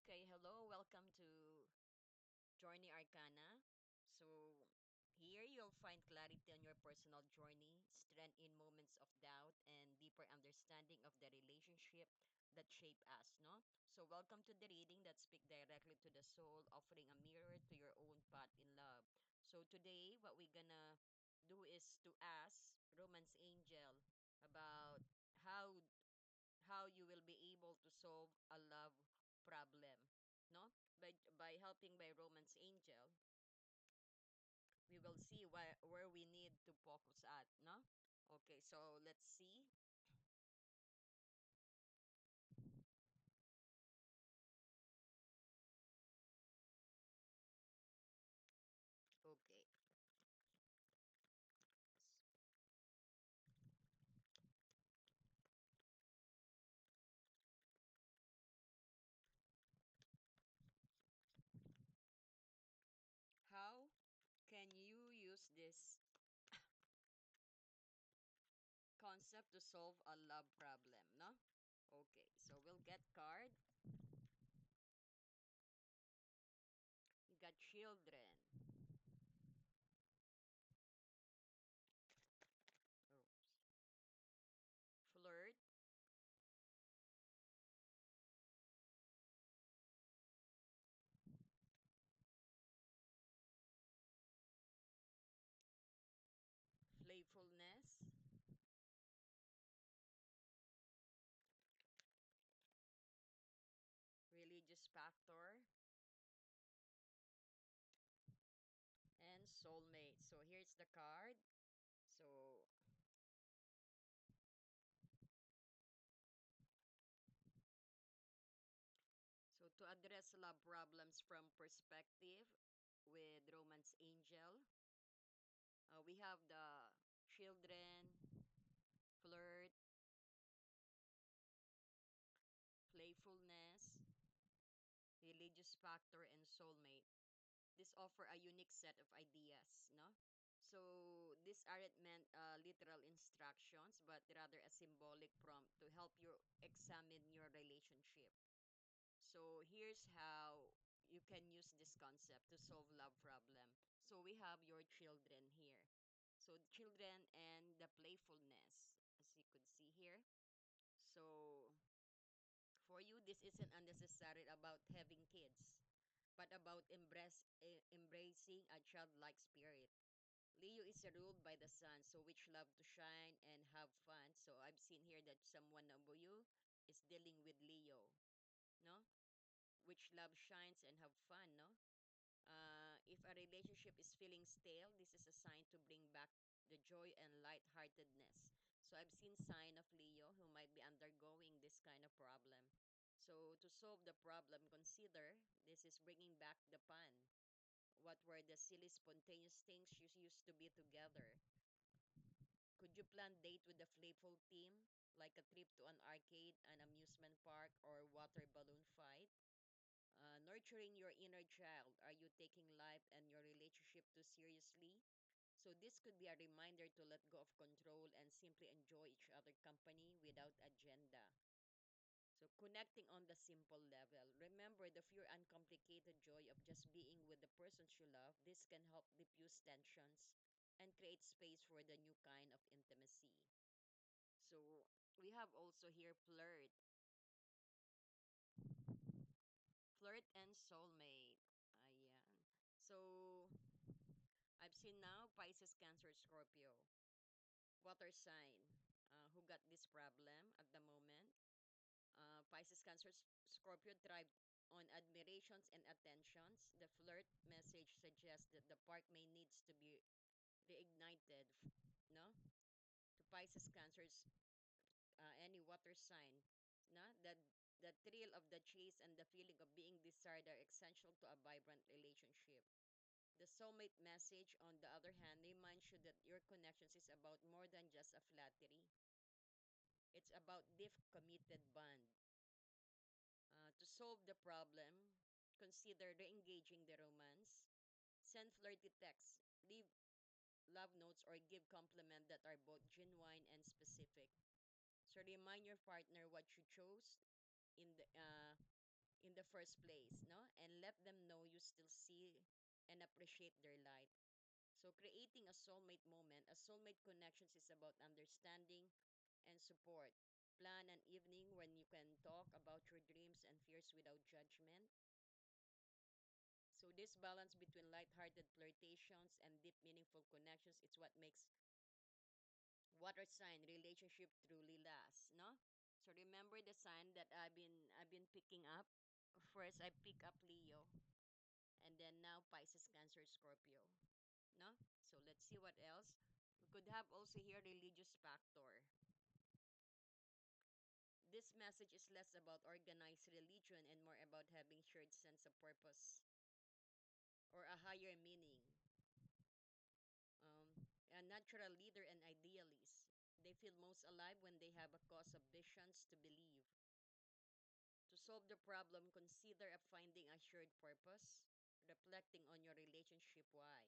Okay, hello, welcome to Journey Arcana. So, here you'll find clarity on your personal journey, strength in moments of doubt, and deeper understanding of the relationship that shape us, no? So, welcome to the reading that speak directly to the soul, offering a mirror to your own path in love. So, today, what we're gonna do is to ask Romance Angel about how how you will be able to solve a love problem, no, by helping by Romance Angel. We will see where we need to focus at, no. Okay, so let's see. Okay, how can you use this concept to solve a love problem, no? Okay, so we'll get card. You got children. Oh, flirt. Playfulness. Religious factor. And soulmate. So here's the card. So to address love problems from perspective with Romance Angel, we have the children, flirt, playfulness, religious factor, and soulmate. This offer a unique set of ideas, no? So these aren't meant literal instructions, but rather a symbolic prompt to help you examine your relationship. So here's how you can use this concept to solve love problem. So we have your children here. So children and the playfulness, as you could see here. So for you, this isn't unnecessary about having kids, but about embracing a childlike spirit. Leo is ruled by the sun, so which love to shine and have fun. So I've seen here that someone of you is dealing with Leo, no? Which love shines and have fun, no? If a relationship is feeling stale, this is a sign to bring back the joy and lightheartedness. So I've seen sign of Leo who might be undergoing this kind of problem. So to solve the problem, consider this is bringing back the fun. What were the silly, spontaneous things you used to be together? Could you plan date with a playful theme, like a trip to an arcade, an amusement park, or water balloon fight? Nurturing your inner child. Are you taking life and your relationship too seriously? So this could be a reminder to let go of control and simply enjoy each other company without agenda. So connecting on the simple level. Remember the pure uncomplicated joy of just being with the persons you love. This can help diffuse tensions and create space for the new kind of intimacy. So we have also here flirt. Flirt and soulmate. Ayan. So I've seen now Pisces, Cancer, Scorpio. Water sign who got this problem at the moment. Pisces, Cancer, Scorpio thrive on admirations and attentions. The flirt message suggests that the spark may needs to be reignited. No, to Pisces, Cancers, any water sign. No, that the thrill of the chase and the feeling of being desired are essential to a vibrant relationship. The soulmate message, on the other hand, reminds you that your connections is about more than just a flattery. It's about deep, committed bond. To solve the problem, consider re-engaging the romance. Send flirty texts, leave love notes, or give compliments that are both genuine and specific. So remind your partner what you chose in the first place, no? And let them know you still see and appreciate their light. So creating a soulmate connections is about understanding and support. Plan an evening when you can talk about your dreams and fears without judgment. So this balance between light-hearted flirtations and deep meaningful connections is what makes water sign relationship truly last, no? So remember the sign that I've been picking up. First I pick up Leo, and then now Pisces, Cancer, Scorpio, no? So let's see what else. We could have also here religious factor. This message is less about organized religion and more about having shared sense of purpose or a higher meaning. A natural leader and idealist. They feel most alive when they have a cause of visions to believe. To solve the problem, consider finding a shared purpose, reflecting on your relationship why.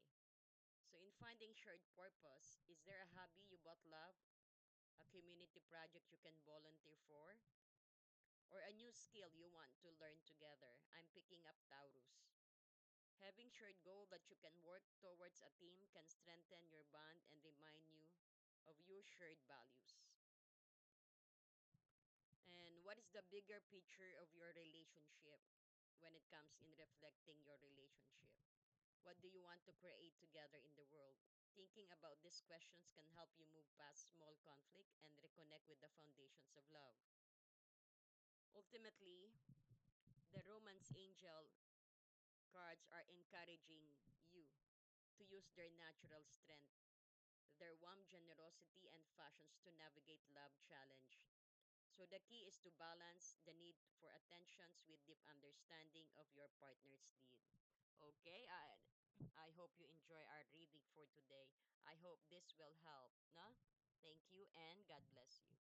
So, in finding shared purpose, is there a hobby you both love, a community project you can volunteer for, or a new skill you want to learn together? I'm picking up Taurus. Having shared goal that you can work towards a team can strengthen your bond and remind you of your shared values. And what is the bigger picture of your relationship when it comes in reflecting your relationship? What do you want to create together in the world? Thinking about these questions can help you move past small conflict and reconnect with the foundations of love. Ultimately, the romance angel cards are encouraging you to use their natural strength, their warm generosity and fashions to navigate love challenge. So the key is to balance the need for attentions with deep understanding of your partner's need. Okay, I hope you enjoy our reading for today. I hope this will help, no? Thank you and God bless you.